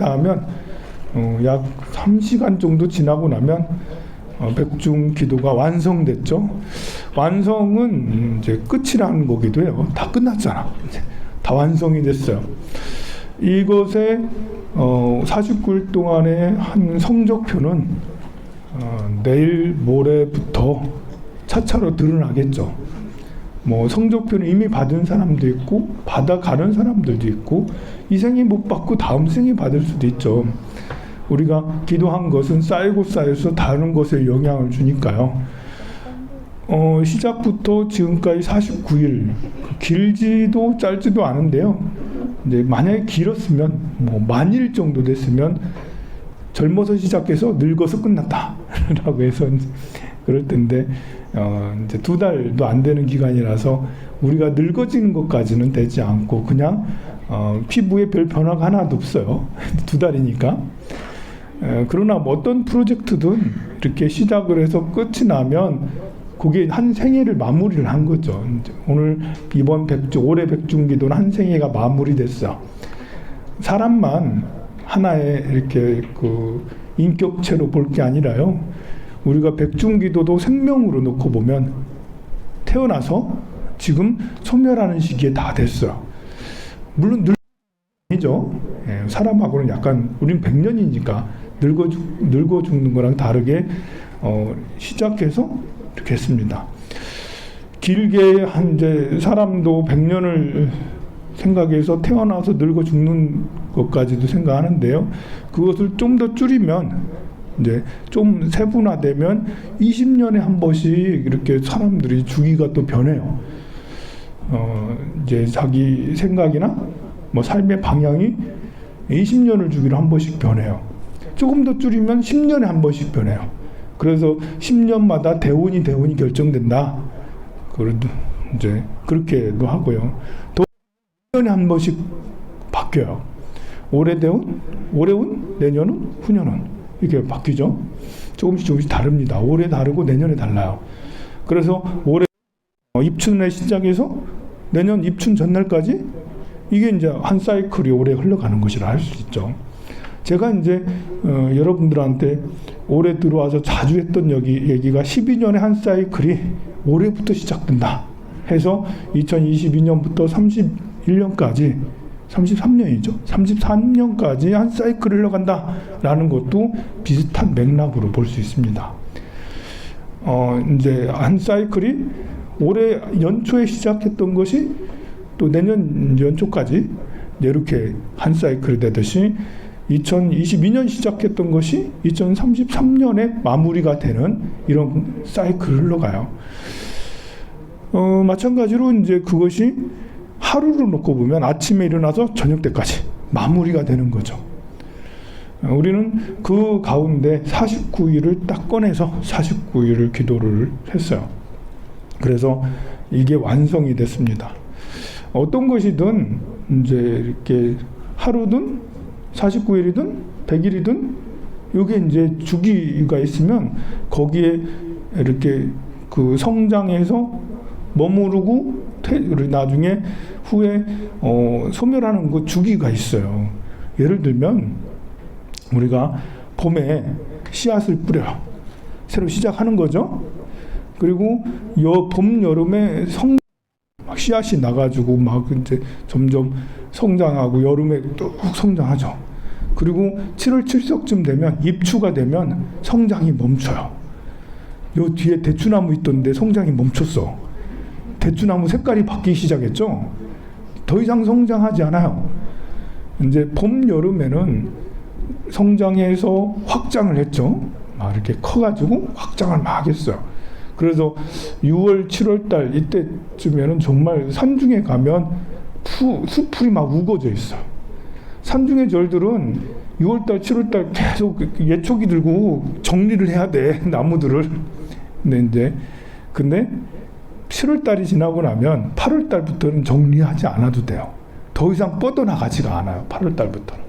하면 약 3시간 정도 지나고 나면 백중 기도가 완성됐죠. 완성은 이제 끝이라는 거기도 해요. 다 끝났잖아. 이제 다 완성이 됐어요. 이것에 49일 동안의 한 성적표는 내일 모레부터 차차로 드러나겠죠. 뭐 성적표는 이미 받은 사람도 있고 받아가는 사람들도 있고 이 생에 못 받고 다음 생에 받을 수도 있죠. 우리가 기도한 것은 쌓이고 쌓여서 다른 것에 영향을 주니까요. 시작부터 지금까지 49일 길지도 짧지도 않은데요. 이제 만약에 길었으면 뭐 만일 정도 됐으면 젊어서 시작해서 늙어서 끝났다라고 해서 그럴 텐데 이제 2달도 안 되는 기간이라서 우리가 늙어지는 것까지는 되지 않고 그냥 피부에 별 변화가 하나도 없어요. 2달이니까. 그러나 뭐 어떤 프로젝트든 이렇게 시작을 해서 끝이 나면 그게 한 생애를 마무리를 한 거죠. 오늘 이번 올해 백중기도는 한 생애가 마무리됐어. 사람만 하나의 이렇게 그 인격체로 볼 게 아니라요. 우리가 백중기도도 생명으로 놓고 보면 태어나서 지금 소멸하는 시기에 다 됐어요. 물론 늙죠. 사람하고는 약간 우린 100년이니까 늙어 죽는 거랑 다르게 시작해서 이렇게 했습니다. 길게 한 이제 사람도 100년을 생각해서 태어나서 늙어 죽는 것까지도 생각하는데요. 그것을 좀 더 줄이면 이제 좀 세분화되면 20년에 한 번씩 이렇게 사람들이 주기가 또 변해요. 이제 자기 생각이나 뭐 삶의 방향이 20년을 주기로 한 번씩 변해요. 조금 더 줄이면 10년에 한 번씩 변해요. 그래서 10년마다 대운이 결정된다. 그래도 이제 그렇게도 하고요. 또 10년에 한 번씩 바뀌어요. 올해 대운, 내년은, 후년은 이렇게 바뀌죠. 조금씩 다릅니다. 올해 다르고 내년에 달라요. 그래서 올해 입춘에 시작해서 내년 입춘 전날까지 이게 이제 한 사이클이 오래 흘러가는 것이라 할 수 있죠. 제가 이제 여러분들한테 올해 들어와서 자주 했던 얘기가 12년의 한 사이클이 올해부터 시작된다 해서 2022년부터 31년까지 33년이죠. 33년까지 한 사이클을 흘러간다라는 것도 비슷한 맥락으로 볼 수 있습니다. 이제 한 사이클이 올해 연초에 시작했던 것이 또 내년 연초까지 이렇게 한 사이클이 되듯이 2022년 시작했던 것이 2033년에 마무리가 되는 이런 사이클을 흘러가요. 마찬가지로 이제 그것이 하루로 놓고 보면 아침에 일어나서 저녁 때까지 마무리가 되는 거죠. 우리는 그 가운데 49일을 딱 꺼내서 49일을 기도를 했어요. 그래서 이게 완성이 됐습니다. 어떤 것이든 이제 이렇게 하루든 49일이든 100일이든 이게 이제 주기가 있으면 거기에 이렇게 그 성장해서 머무르고 나중에 후에 소멸하는 그 주기가 있어요. 예를 들면 우리가 봄에 씨앗을 뿌려요. 새로 시작하는 거죠. 그리고 봄 여름에 씨앗이 나가지고 막 이제 점점 성장하고 여름에 뚝 성장하죠. 그리고 7월 7석쯤 되면 입추가 되면 성장이 멈춰요. 요 뒤에 대추나무 있던데 성장이 멈췄어. 대추나무 색깔이 바뀌기 시작했죠. 더 이상 성장하지 않아요. 이제 봄 여름에는 성장해서 확장을 했죠. 막 이렇게 커가지고 확장을 막 했어요. 그래서 6월, 7월 달 이때쯤에는 정말 산중에 가면 수풀이 막 우거져 있어요. 산중의 절들은 6월 달, 7월 달 계속 예초기 들고 정리를 해야 돼, 나무들을. 근데 7월 달이 지나고 나면 8월 달부터는 정리하지 않아도 돼요. 더 이상 뻗어나가지가 않아요. 8월 달부터는.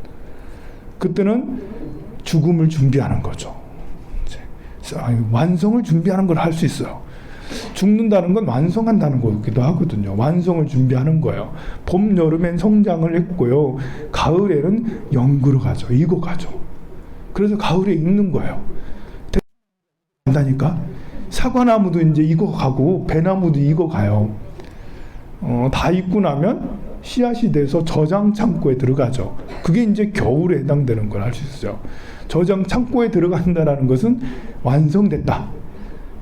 그때는 죽음을 준비하는 거죠. 완성을 준비하는 걸 할 수 있어요. 죽는다는 건 완성한다는 거기도 하거든요. 완성을 준비하는 거예요. 봄, 여름엔 성장을 했고요. 가을에는 연구로 가죠. 익어가죠. 그래서 가을에 익는 거예요. 된다니까. 사과나무도 이제 익어가고 배나무도 익어가요. 다 익고 나면 씨앗이 돼서 저장 창고에 들어가죠. 그게 이제 겨울에 해당되는 걸 알 수 있어요. 저장 창고에 들어간다는 것은 완성됐다.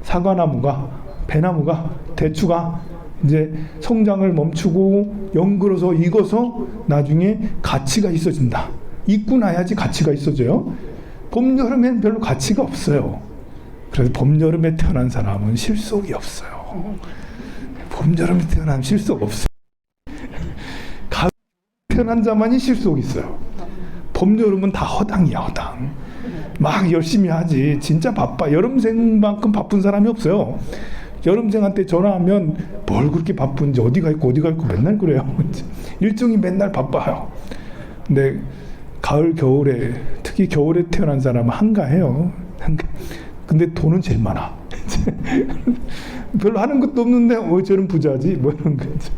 사과나무가, 배나무가, 대추가 이제 성장을 멈추고 연그러서 익어서 나중에 가치가 있어진다. 익고 나야지 가치가 있어져요. 봄, 여름엔 별로 가치가 없어요. 그래서 봄, 여름에 태어난 사람은 실속이 없어요. 봄, 여름에 태어나면 실속 없어요. 가을 태어난 자만이 실속이 있어요. 봄, 여름은 다 허당이야, 허당. 막 열심히 하지. 진짜 바빠. 여름생만큼 바쁜 사람이 없어요. 여름생한테 전화하면 뭘 그렇게 바쁜지 어디 가 있고 맨날 그래요. 일정이 맨날 바빠요. 근데 가을, 겨울에, 특히 겨울에 태어난 사람은 한가해요. 근데 돈은 제일 많아. 별로 하는 것도 없는데 저런 부자지 뭐 이런 거죠.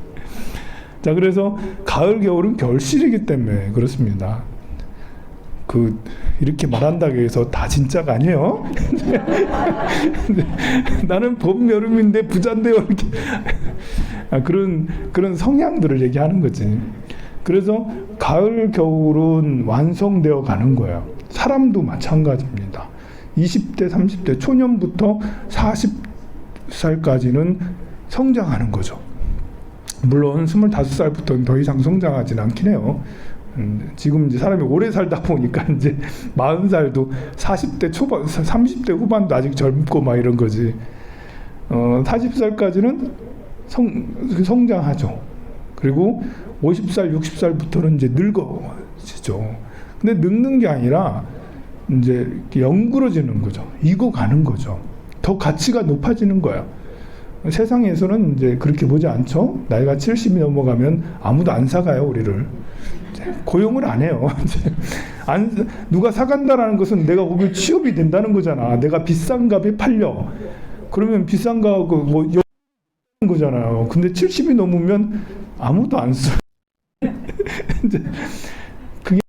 자, 그래서 가을, 겨울은 결실이기 때문에 그렇습니다. 이렇게 말한다고 해서 다 진짜가 아니에요. 나는 봄, 여름인데 부자인데요. 이렇게. 그런 성향들을 얘기하는 거지. 그래서 가을, 겨울은 완성되어 가는 거예요. 사람도 마찬가지입니다. 20대, 30대, 초년부터 40살까지는 성장하는 거죠. 물론 25살부터는 더 이상 성장하진 않긴 해요. 지금 이제 사람이 오래 살다 보니까 이제 40살도 40대 초반, 30대 후반도 아직 젊고 막 이런 거지. 40살까지는 성장하죠. 그리고 50살, 60살부터는 이제 늙어지죠. 근데 늙는 게 아니라 이제 연그러지는 거죠. 익어가는 거죠. 더 가치가 높아지는 거야. 세상에서는 이제 그렇게 보지 않죠. 나이가 70이 넘어가면 아무도 안 사가요, 우리를. 고용을 안 해요. 누가 사간다라는 것은 내가 거기 취업이 된다는 거잖아. 내가 비싼 값에 팔려. 그러면 비싼 값 뭐 거잖아요. 근데 70이 넘으면 아무도 안 써. 그게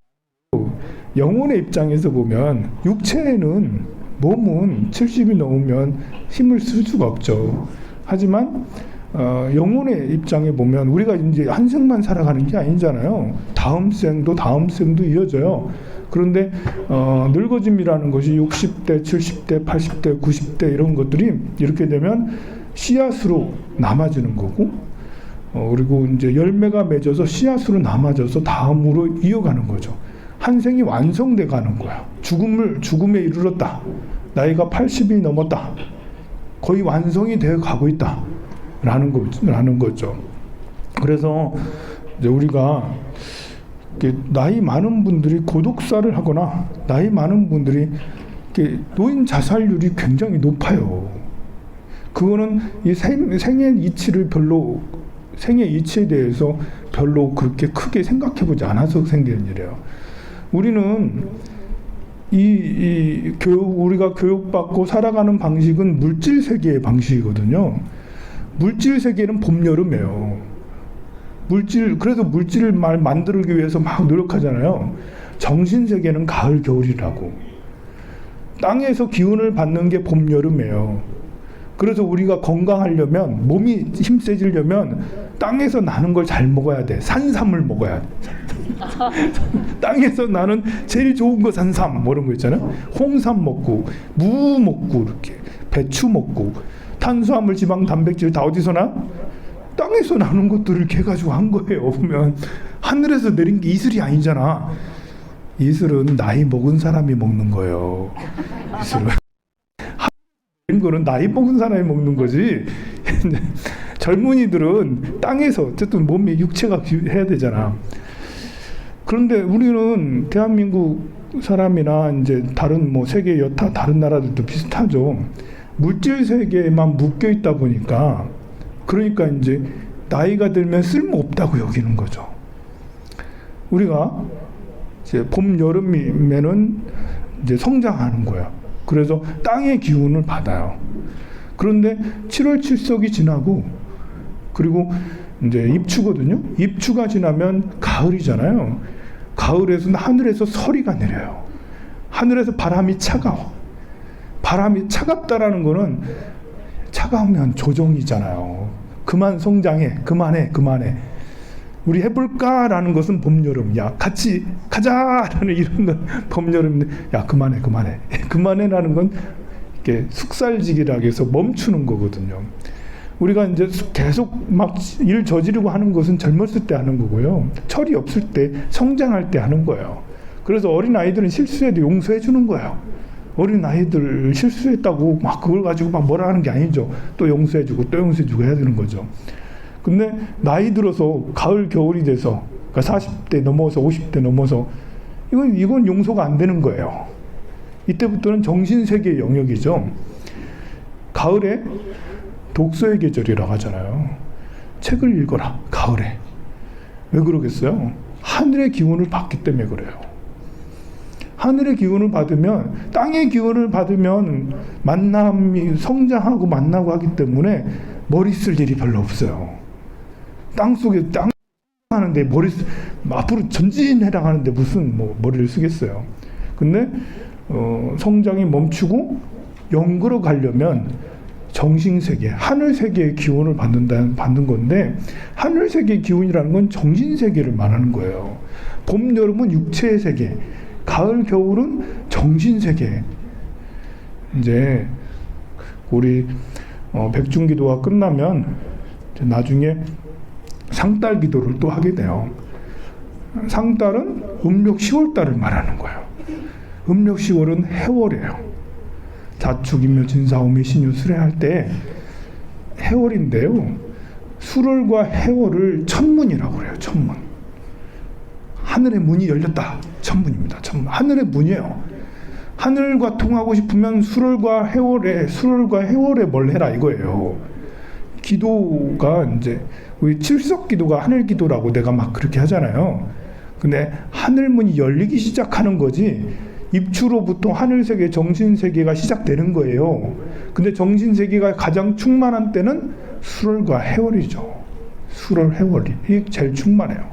영혼의 입장에서 보면 육체는 몸은 70이 넘으면 힘을 쓸 수가 없죠. 하지만 영혼의 입장에 보면 우리가 이제 한 생만 살아가는 게 아니잖아요. 다음 생도 이어져요. 그런데 늙어짐이라는 것이 60대, 70대, 80대, 90대 이런 것들이 이렇게 되면 씨앗으로 남아지는 거고, 그리고 이제 열매가 맺어서 씨앗으로 남아져서 다음으로 이어가는 거죠. 한 생이 완성돼 가는 거야. 죽음에 이르렀다. 나이가 80이 넘었다. 거의 완성이 되어 가고 있다. 라는 거죠. 그래서 이제 우리가 나이 많은 분들이 고독사를 하거나 나이 많은 분들이 노인 자살률이 굉장히 높아요. 그거는 이 생의 이치에 대해서 별로 그렇게 크게 생각해 보지 않아서 생기는 일이에요. 우리는 우리가 교육받고 살아가는 방식은 물질 세계의 방식이거든요. 물질 세계는 봄, 여름이에요. 그래서 물질을 만들기 위해서 막 노력하잖아요. 정신 세계는 가을, 겨울이라고. 땅에서 기운을 받는 게 봄, 여름이에요. 그래서 우리가 건강하려면, 몸이 힘세지려면 땅에서 나는 걸 잘 먹어야 돼. 산삼을 먹어야 돼. 땅에서 나는 제일 좋은 거 산삼 뭐 이런 거 있잖아요. 홍삼 먹고 무 먹고 이렇게 배추 먹고 탄수화물, 지방, 단백질 다 어디서 나? 땅에서 나는 것들을 캐가지고 한 거예요. 보면 하늘에서 내린 게 이슬이 아니잖아. 이슬은 나이 먹은 사람이 먹는 거예요. 이슬은 이런 거는 나이 먹은 사람이 먹는 거지. 젊은이들은 땅에서 어쨌든 몸이 육체가 해야 되잖아. 그런데 우리는 대한민국 사람이나 이제 다른 뭐 세계 여타 다른 나라들도 비슷하죠. 물질 세계에만 묶여 있다 보니까 그러니까 이제 나이가 들면 쓸모 없다고 여기는 거죠. 우리가 이제 봄, 여름이면은 이제 성장하는 거야. 그래서 땅의 기운을 받아요. 그런데 7월 칠석이 지나고 그리고 이제 입추거든요. 입추가 지나면 가을이잖아요. 가을에서 하늘에서 서리가 내려요. 하늘에서 바람이 차가워. 바람이 차갑다라는 거는 차가우면 조정이잖아요. 그만 성장해. 그만해. 우리 해볼까라는 것은 봄, 여름. 야, 같이 가자라는 이런 건 봄, 여름. 야, 그만해. 그만해라는 건 이렇게 숙살지기라고 해서 멈추는 거거든요. 우리가 이제 계속 막 일 저지르고 하는 것은 젊었을 때 하는 거고요. 철이 없을 때, 성장할 때 하는 거예요. 그래서 어린 아이들은 실수해도 용서해 주는 거예요. 어린 아이들 실수했다고 막 그걸 가지고 막 뭐라 하는 게 아니죠. 또 용서해 주고 또 용서해 주고 해야 되는 거죠. 근데 나이 들어서 가을 겨울이 돼서 그러니까 40대 넘어서 50대 넘어서 이건 용서가 안 되는 거예요. 이때부터는 정신세계의 영역이죠. 가을에 독서의 계절이라고 하잖아요. 책을 읽어라. 가을에. 왜 그러겠어요? 하늘의 기운을 받기 때문에 그래요. 하늘의 기운을 받으면 땅의 기운을 받으면 만남이 성장하고 만나고 하기 때문에 머리 쓸 일이 별로 없어요. 땅 속에 땅 하는데 앞으로 전진해라 하는데 무슨 머리를 쓰겠어요. 근데 성장이 멈추고 영구로 가려면 정신세계, 하늘세계의 기운을 받는 건데 하늘세계의 기운이라는 건 정신세계를 말하는 거예요. 봄, 여름은 육체의 세계, 가을, 겨울은 정신세계. 이제 우리 백중기도가 끝나면 나중에 상달 기도를 또 하게 돼요. 상달은 음력 10월달을 말하는 거예요. 음력 10월은 해월이에요. 자축인묘 진사오미 신유 수레할 때 해월인데요. 수월과 해월을 천문이라고 그래요. 천문. 하늘의 문이 열렸다. 천문입니다. 천문. 하늘의 문이에요. 하늘과 통하고 싶으면 수월과 해월에 뭘 해라 이거예요. 기도가 이제 우리 칠석 기도가 하늘 기도라고 내가 막 그렇게 하잖아요. 근데 하늘 문이 열리기 시작하는 거지. 입추로부터 하늘세계, 정신세계가 시작되는 거예요. 근데 정신세계가 가장 충만한 때는 수월과 해월이죠. 수월, 해월이 제일 충만해요.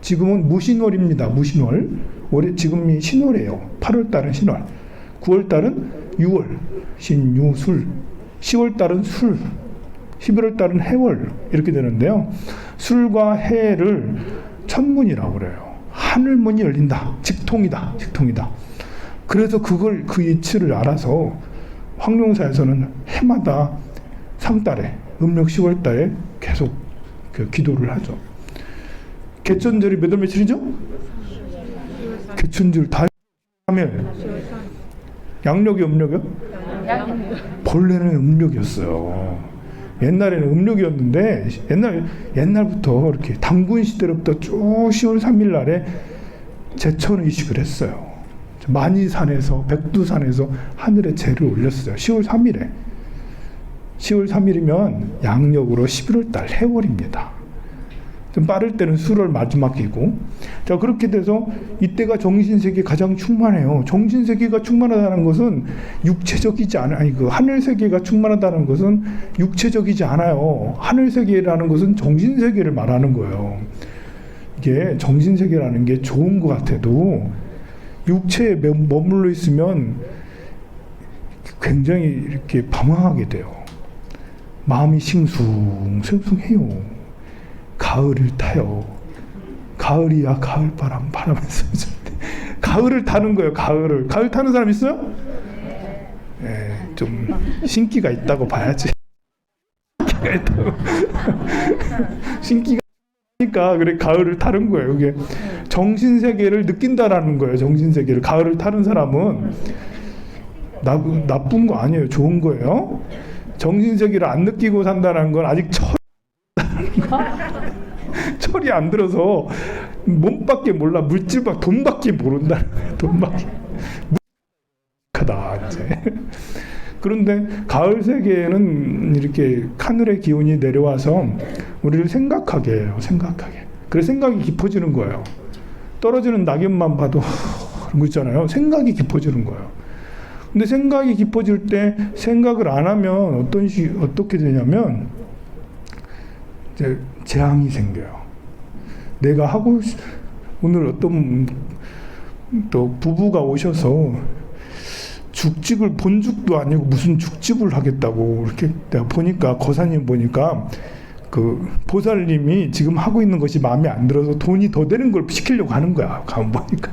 지금은 무신월입니다. 무신월. 올해 지금이 신월이에요. 8월달은 신월. 9월달은 유월, 신유술. 10월달은 술. 11월달은 해월. 이렇게 되는데요. 술과 해를 천문이라고 그래요. 하늘문이 열린다. 직통이다. 그래서 그 이치를 알아서 황룡사에서는 해마다 상달에 음력 10월달에 계속 그 기도를 하죠. 개천절이 몇 월 며칠이죠? 개천절 다음에 양력이 음력이요? 본래는 음력이었어요. 옛날에는 음력이었는데 옛날부터 이렇게 당군 시대로부터 쭉 10월 3일 날에 제천의식을 했어요. 만이산에서 백두산에서 하늘에 제를 올렸어요. 10월 3일에. 10월 3일이면 양력으로 11월 달 해월입니다. 좀 빠를 때는 수월 마지막이고. 자, 그렇게 돼서 이때가 정신세계 가장 충만해요. 정신세계가 충만하다는 것은 육체적이지 않아요. 그 하늘세계가 충만하다는 것은 육체적이지 않아요. 하늘세계라는 것은 정신세계를 말하는 거예요. 이게 정신세계라는 게 좋은 것 같아도 육체에 머물러 있으면 굉장히 이렇게 방황하게 돼요. 마음이 싱숭생숭해요. 가을을 타요. 가을이야 가을바람 바라면서 가을을 타는 거예요. 가을 타는 사람 있어요? 네, 좀 신기가 있다고 봐야지. 신기가 있다고. 신기가 그러니까 그래 가을을 타는 거예요. 이게 정신세계를 느낀다라는 거예요. 정신세계를 가을을 타는 사람은 나쁜 거 아니에요. 좋은 거예요. 정신세계를 안 느끼고 산다는 건 아직 철이 안 들어서 몸밖에 몰라. 물질밖에 돈밖에 모른다는 거예요. 돈밖에 무식하다 이제. 그런데 가을 세계에는 이렇게 하늘의 기운이 내려와서 우리를 생각하게 해요. 생각하게. 그래서 생각이 깊어지는 거예요. 떨어지는 낙엽만 봐도 그런 거 있잖아요. 생각이 깊어지는 거예요. 근데 생각이 깊어질 때 생각을 안 하면 어떻게 되냐면 이제 재앙이 생겨요. 내가 오늘 어떤 또 부부가 오셔서 죽집을 본죽도 아니고 무슨 죽집을 하겠다고 이렇게 내가 보니까 거사님 보니까 그 보살님이 지금 하고 있는 것이 마음에 안 들어서 돈이 더 되는 걸 시키려고 하는 거야. 가만 보니까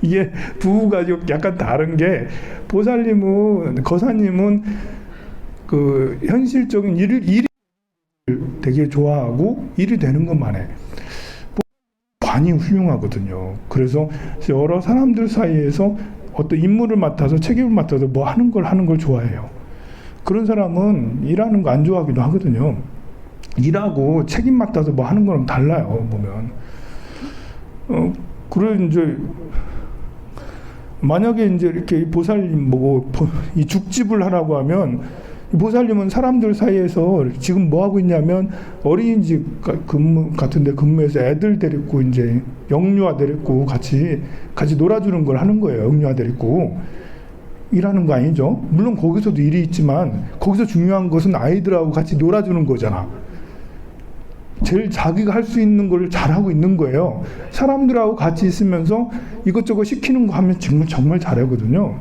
이게 부부가 약간 다른 게 보살님은 거사님은 그 현실적인 일을 되게 좋아하고 일이 되는 것만 해. 관이 훌륭하거든요. 그래서 여러 사람들 사이에서 어떤 임무를 맡아서 책임을 맡아서 뭐 하는 걸 좋아해요. 그런 사람은 일하는 거 안 좋아하기도 하거든요. 일하고 책임 맡아서 뭐 하는 거는 달라요. 보면 그래 이제 만약에 이제 이렇게 보살님 보고 이 죽집을 하라고 하면 보살님은 사람들 사이에서 지금 뭐 하고 있냐면 어린이집 같은 데 근무해서 애들 데리고 이제 영유아 데리고 같이 놀아주는 걸 하는 거예요. 영유아 데리고 일하는 거 아니죠. 물론 거기서도 일이 있지만 거기서 중요한 것은 아이들하고 같이 놀아주는 거잖아. 제일 자기가 할 수 있는 걸 잘하고 있는 거예요. 사람들하고 같이 있으면서 이것저것 시키는 거 하면 정말 잘하거든요.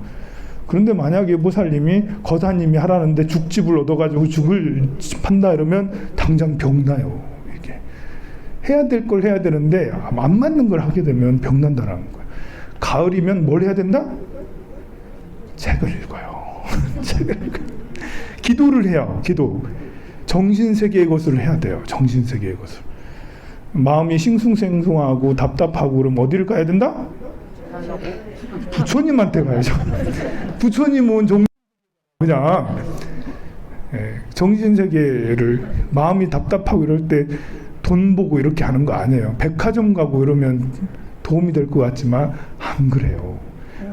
그런데 만약에 보살님이 거사님이 하라는데 죽집을 얻어가지고 죽을 판다 이러면 당장 병나요. 이게 해야 될 걸 해야 되는데 안 맞는 걸 하게 되면 병난다라는 거예요. 가을이면 뭘 해야 된다? 책을 읽어요. 책을 읽어요. 기도를 해요. 기도. 정신세계의 것을 해야 돼요. 정신세계의 것을. 마음이 싱숭생숭하고 답답하고 그러면 어디를 가야 된다? 부처님한테 가야죠. 부처님은 그냥 정신세계를 마음이 답답하고 이럴 때 돈 보고 이렇게 하는 거 아니에요. 백화점 가고 이러면 도움이 될 것 같지만 안 그래요.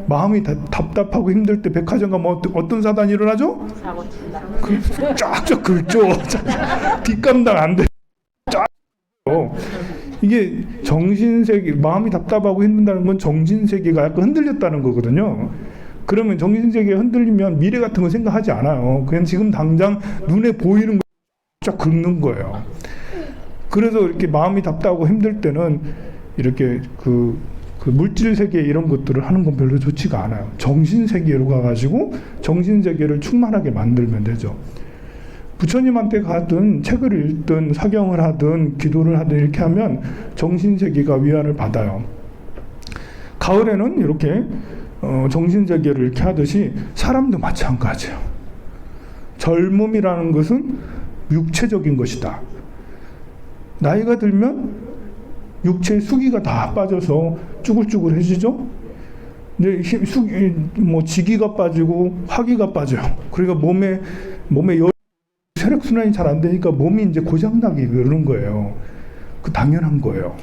마음이 답답하고 힘들 때 백화점 가면 어떤 사단이 일어나죠? 쫙쫙 긁죠. 뒷감당 안 돼. 쫙. 이게 정신세계, 마음이 답답하고 힘든다는 건 정신세계가 약간 흔들렸다는 거거든요. 그러면 정신세계가 흔들리면 미래 같은 거 생각하지 않아요. 그냥 지금 당장 눈에 보이는 거 쫙 긁는 거예요. 그래서 이렇게 마음이 답답하고 힘들 때는 이렇게 그 물질세계 이런 것들을 하는 건 별로 좋지가 않아요. 정신세계로 가가지고 정신세계를 충만하게 만들면 되죠. 부처님한테 가든 책을 읽든 사경을 하든 기도를 하든 이렇게 하면 정신세계가 위안을 받아요. 가을에는 이렇게 정신세계를 이렇게 하듯이 사람도 마찬가지예요. 젊음이라는 것은 육체적인 것이다. 나이가 들면 육체의 수기가 다 빠져서 쭈글쭈글해지죠. 이제 지기가 빠지고 화기가 빠져요. 그러니까 몸에 혈액순환이 잘 안 되니까 몸이 이제 고장나기 그러는 거예요. 그 당연한 거예요.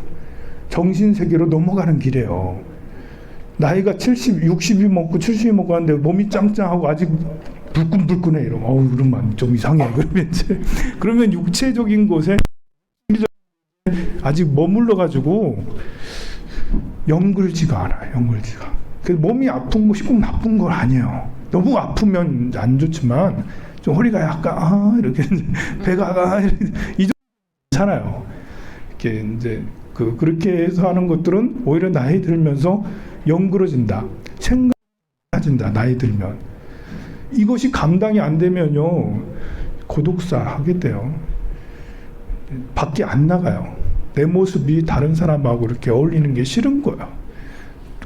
정신세계로 넘어가는 길이에요. 나이가 70, 60이 먹고 70이 먹고 하는데 몸이 짱짱하고 아직 불끈불끈해 이러면 그러면 좀 이상해. 그러면 육체적인 곳에 아직 머물러 가지고 영글지가 않아요. 영글지가. 그래서 몸이 아픈 것이 꼭 나쁜 건 아니에요. 너무 아프면 안 좋지만 좀 허리가 약간 이렇게 배가 이 정도 괜찮아요. 이렇게 이제 그렇게 해서 하는 것들은 오히려 나이 들면서 영그러진다. 생각해진다. 나이 들면 이것이 감당이 안 되면요 고독사 하게 돼요. 밖에 안 나가요. 내 모습이 다른 사람하고 이렇게 어울리는 게 싫은 거야.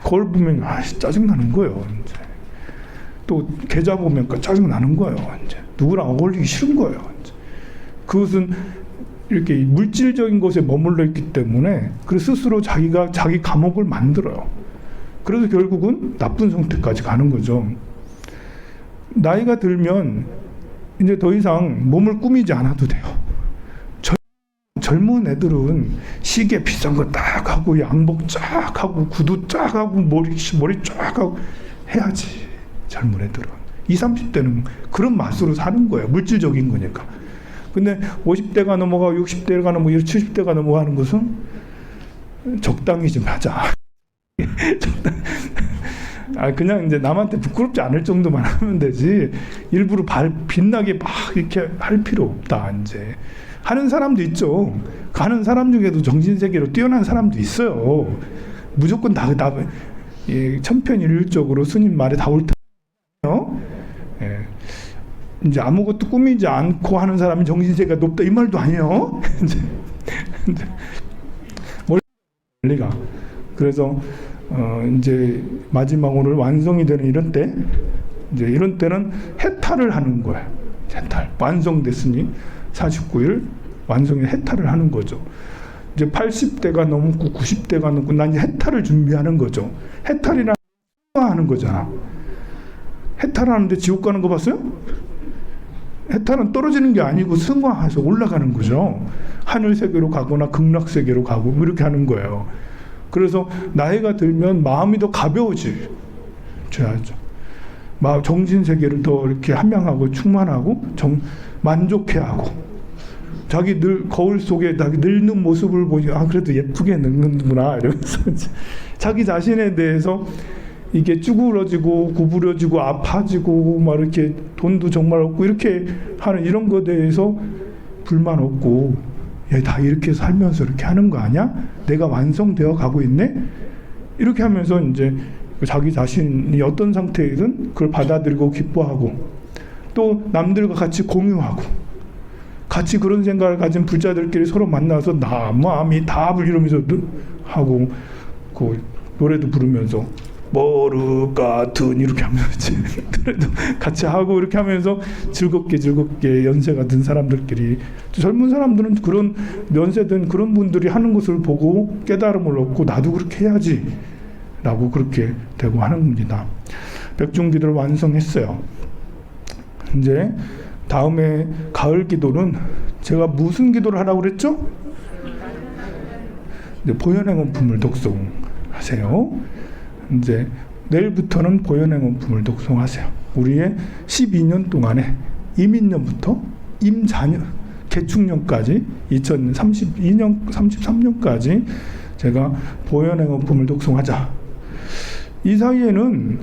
거울 보면 짜증나는 거예요. 이제. 또 계좌 보면 짜증나는 거예요. 이제. 누구랑 어울리기 싫은 거예요. 이제. 그것은 이렇게 물질적인 것에 머물러 있기 때문에 스스로 자기 감옥을 만들어요. 그래서 결국은 나쁜 상태까지 가는 거죠. 나이가 들면 이제 더 이상 몸을 꾸미지 않아도 돼요. 젊은 애들은 시계 비싼 거 딱 하고 양복 쫙 하고 구두 쫙 하고 머리 쫙 하고 해야지. 젊은 애들은 20, 30대는 그런 맛으로 사는 거예요. 물질적인 거니까. 근데 50대가 넘어가고 60대가 넘어가고 70대가 넘어가는 것은 적당히 좀 하자. 그냥 이제 남한테 부끄럽지 않을 정도만 하면 되지 일부러 빛나게 막 이렇게 할 필요 없다. 이제 하는 사람도 있죠. 가는 사람 중에도 정신세계로 뛰어난 사람도 있어요. 무조건 다 천편일률적으로 스님 말에 다 옳다요. 예. 이제 아무것도 꾸미지 않고 하는 사람이 정신세계가 높다 이 말도 아니에요. 이제 원리가 그래서 이제 마지막 오늘 완성이 되는 이런 때 이제 이런 때는 해탈을 하는 거예요. 해탈 완성됐으니 49일 완성의 해탈을 하는 거죠. 이제 80대가 넘고 90대가 넘고 난 이제 해탈을 준비하는 거죠. 해탈이란 승화하는 거잖아. 해탈하는데 지옥 가는 거 봤어요? 해탈은 떨어지는 게 아니고 승화해서 올라가는 거죠. 하늘 세계로 가거나 극락 세계로 가고 이렇게 하는 거예요. 그래서 나이가 들면 마음이 더 가벼워져야죠. 정신 세계를 더 이렇게 함양하고 충만하고 만족해하고 자기 거울 속에 자기 늙는 모습을 보니 그래도 예쁘게 늙는구나 이러면서 자기 자신에 대해서 이게 쭈그러지고 구부러지고 아파지고 막 이렇게 돈도 정말 없고 이렇게 하는 이런 거에 대해서 불만 없고 얘 다 이렇게 살면서 이렇게 하는 거 아니야? 내가 완성되어 가고 있네? 이렇게 하면서 이제 자기 자신이 어떤 상태이든 그걸 받아들이고 기뻐하고 또 남들과 같이 공유하고 같이 그런 생각을 가진 부자들끼리 서로 만나서 마음이 답을 이러면서 하고 그 노래도 부르면서 머루 같은 이렇게 하면서 노래도 같이 하고 이렇게 하면서 즐겁게 연세가 든 사람들끼리 젊은 사람들은 그런 연세든 그런 분들이 하는 것을 보고 깨달음을 얻고 나도 그렇게 해야지 라고 그렇게 되고 하는 겁니다. 백중기도를 완성했어요. 이제 다음에 가을 기도는 제가 무슨 기도를 하라고 그랬죠? 보현행원품을 독송하세요. 이제 내일부터는 보현행원품을 독송하세요. 우리의 12년 동안에 임인년부터 임자년, 개축년까지 2032년, 33년까지 제가 보현행원품을 독송하자. 이 사이에는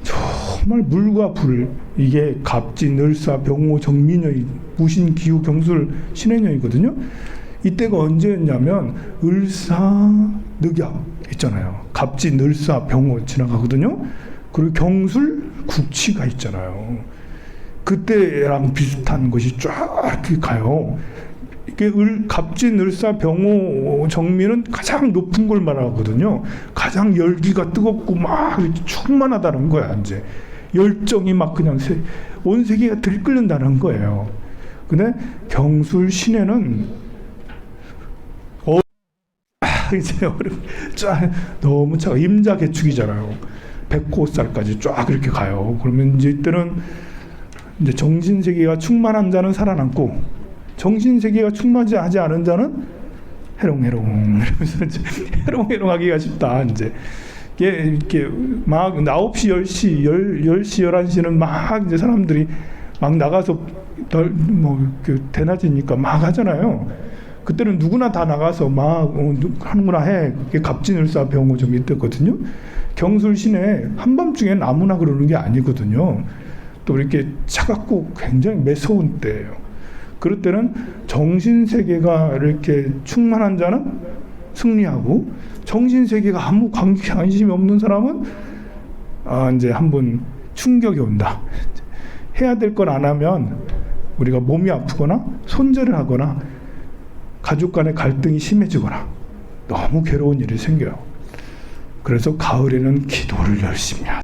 정말 물과 불, 이게 갑지, 늘사, 병호, 정민의, 무신, 기후, 경술, 신해년이거든요. 이때가 언제였냐면 을사, 늑약 있잖아요. 갑지, 늘사, 병호 지나가거든요. 그리고 경술, 국치가 있잖아요. 그때랑 비슷한 것이 쫙 가요. 이게 갑지, 늘사, 병호, 정민은 가장 높은 걸 말하거든요. 가장 열기가 뜨겁고 막 충만하다는 거야. 이제 열정이 막 그냥 온 세계가 들끓는다는 거예요. 근데 경술, 신해는 이제 쫙 너무 차가 임자 개축이잖아요. 백호살까지 쫙 이렇게 가요. 그러면 이제 이때는 이제 정신 세계가 충만한 자는 살아남고 정신 세계가 충만하지 않은 자는 해롱해롱 이러면서 이제 해롱해롱하기가 쉽다. 이제 이렇게 막 9시, 10시, 11시는 막 이제 사람들이 막 나가서 대낮이니까 막 하잖아요. 그때는 누구나 다 나가서 막 하는구나 해. 그게 갑진을사 병호 좀 있었거든요. 경술신에 한밤중에 아무나 그러는 게 아니거든요. 또 이렇게 차갑고 굉장히 매서운 때예요. 그럴 때는 정신세계가 이렇게 충만한 자는 승리하고 정신세계가 아무 관심이 없는 사람은 이제 한번 충격이 온다. 해야 될 건 안 하면 우리가 몸이 아프거나 손절을 하거나 가족 간의 갈등이 심해지거나 너무 괴로운 일이 생겨요. 그래서 가을에는 기도를 열심히 하자.